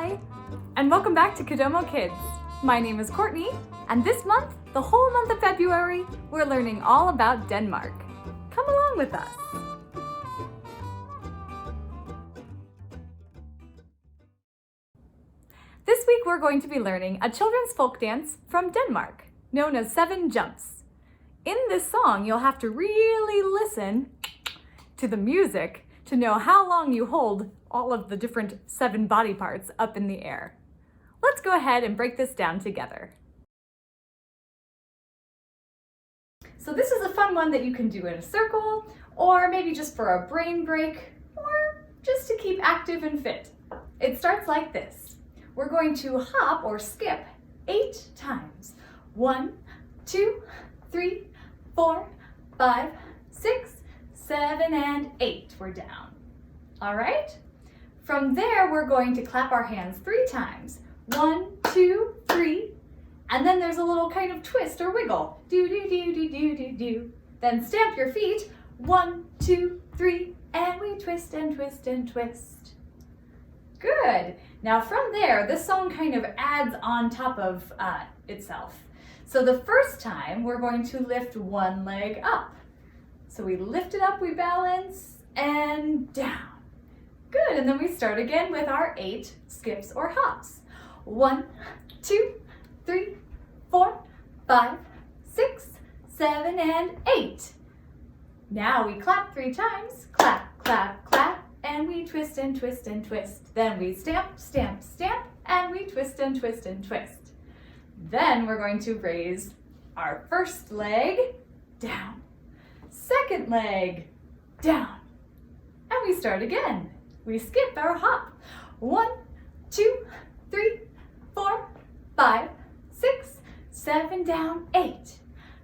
Hi, and welcome back to Kodomo Kids. My name is Courtney, and this month, the whole month of February, we're learning all about Denmark. Come along with us. This week we're going to be learning a children's folk dance from Denmark, known as 7 Jumps. In this song, you'll have to really listen to the music to know how long you hold all of the different 7 body parts up in the air. Let's go ahead and break this down together. So this is a fun one that you can do in a circle, or maybe just for a brain break, or just to keep active and fit. It starts like this. We're going to hop or skip 8 times. 1, 2, 3, 4, 5, 6, 7, and 8. We're down. All right? From there, we're going to clap our hands 3 times. 1, 2, 3, and then there's a little kind of twist or wiggle. Do, do, do, do, do, do, do. Then stamp your feet. 1, 2, 3, and we twist and twist and twist. Good. Now from there, this song kind of adds on top of itself. So the first time, we're going to lift one leg up. So we lift it up, we balance, and down. Good, and then we start again with our 8 skips or hops. 1, 2, 3, 4, 5, 6, 7, and 8. Now we clap 3 times. Clap, clap, clap, and we twist and twist and twist. Then we stamp, stamp, stamp, and we twist and twist and twist. Then we're going to raise our first leg down, second leg down, and we start again. We skip or hop. 1, 2, 3, 4, 5, 6, 7, down, 8.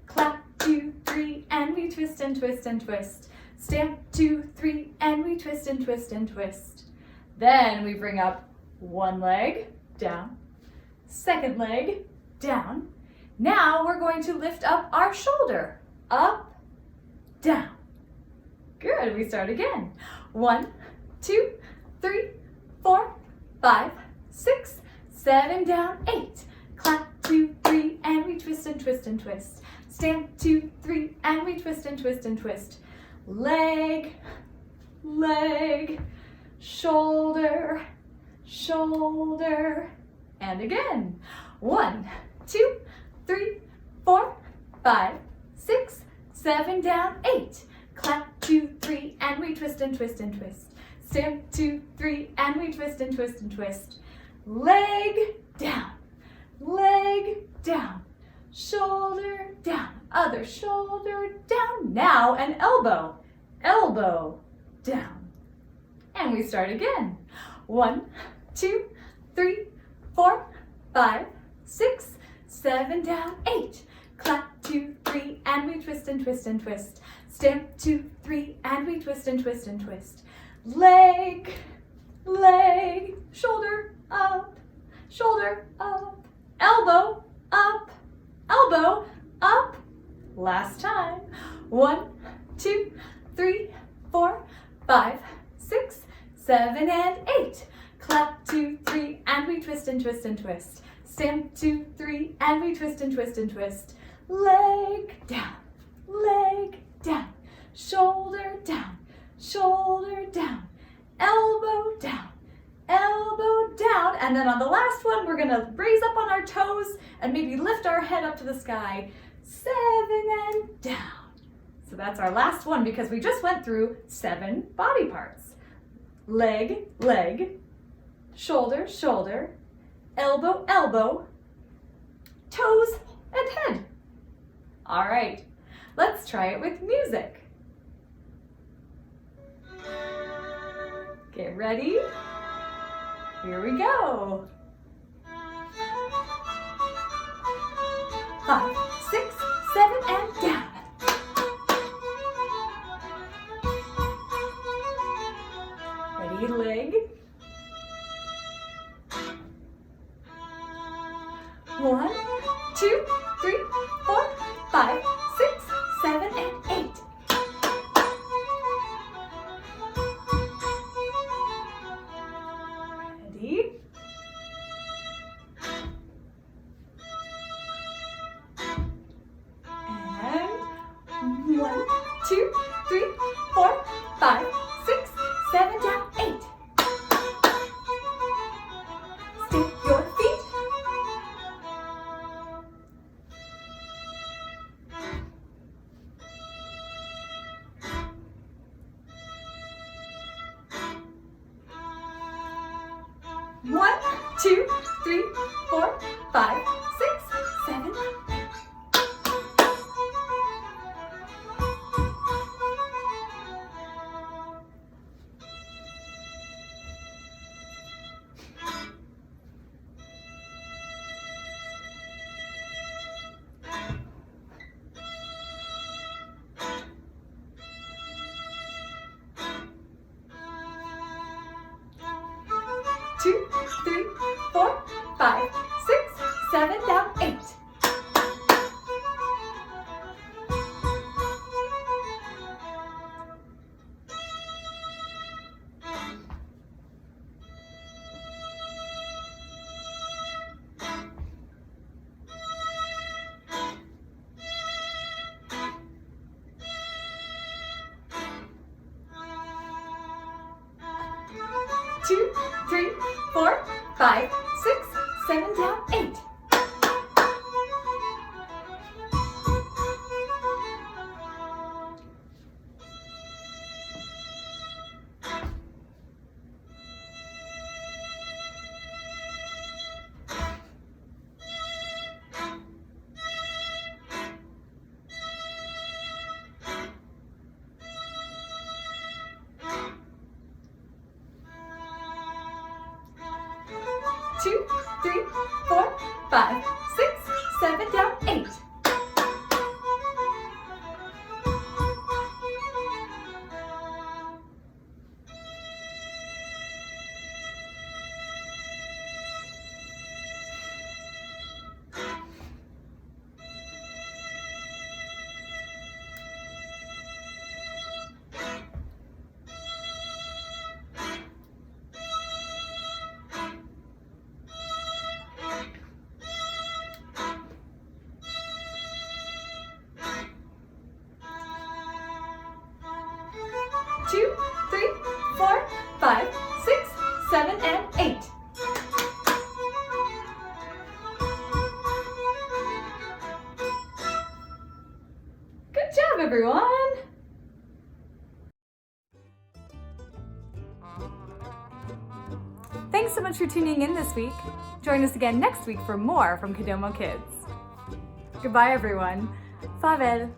Clap, 2, 3, and we twist and twist and twist. Stamp, 2, 3, and we twist and twist and twist. Then we bring up one leg down, second leg down. Now we're going to lift up our shoulder. Up, down. Good, we start again. 1, 2, 3, 4, 5, 6, 7, down, 8. Clap, 2, 3, and we twist and twist and twist. Stamp, 2, 3, and we twist and twist and twist. Leg, leg, shoulder, shoulder, and again. 1, 2, 3, 4, 5, 6, 7, down, 8. Clap, 2, 3, and we twist and twist and twist. Stamp, 2, 3, and we twist and twist and twist. Leg down, shoulder down, other shoulder down. Now an elbow, elbow down. And we start again. 1, 2, 3, 4, 5, 6, 7, down, 8. Clap, 2, 3, and we twist and twist and twist. Stamp, 2, 3, and we twist and twist and twist. Leg, leg, shoulder up, elbow up, elbow up. Last time. 1, 2, 3, 4, 5, 6, 7, and 8. Clap, 2, 3, and we twist and twist and twist. Stamp, 2, 3, and we twist and twist and twist. Leg down, shoulder down, elbow down, and then on the last one, we're gonna raise up on our toes and maybe lift our head up to the sky. 7 and down. So that's our last one because we just went through 7 body parts. Leg, leg, shoulder, shoulder, elbow, elbow, toes, and head. All right, let's try it with music. Get ready. Here we go. 5, 6, 7, and down. Ready, leg. 1, 2, 3, 4, 5, 6, 7, and 8. Ready? 1, 2, 3, 4, 5, 6, 7. 2, 3, 4, 5, 6, 7, down 8. Two, 3, 4, 5, 6, 7, down 8. Two, 3, 4, 5, 6, 7, down 8. Two, 3, 4, 5, 6, 7, and 8. Good job, everyone! Thanks so much for tuning in this week. Join us again next week for more from Kodomo Kids. Goodbye, everyone. Favel.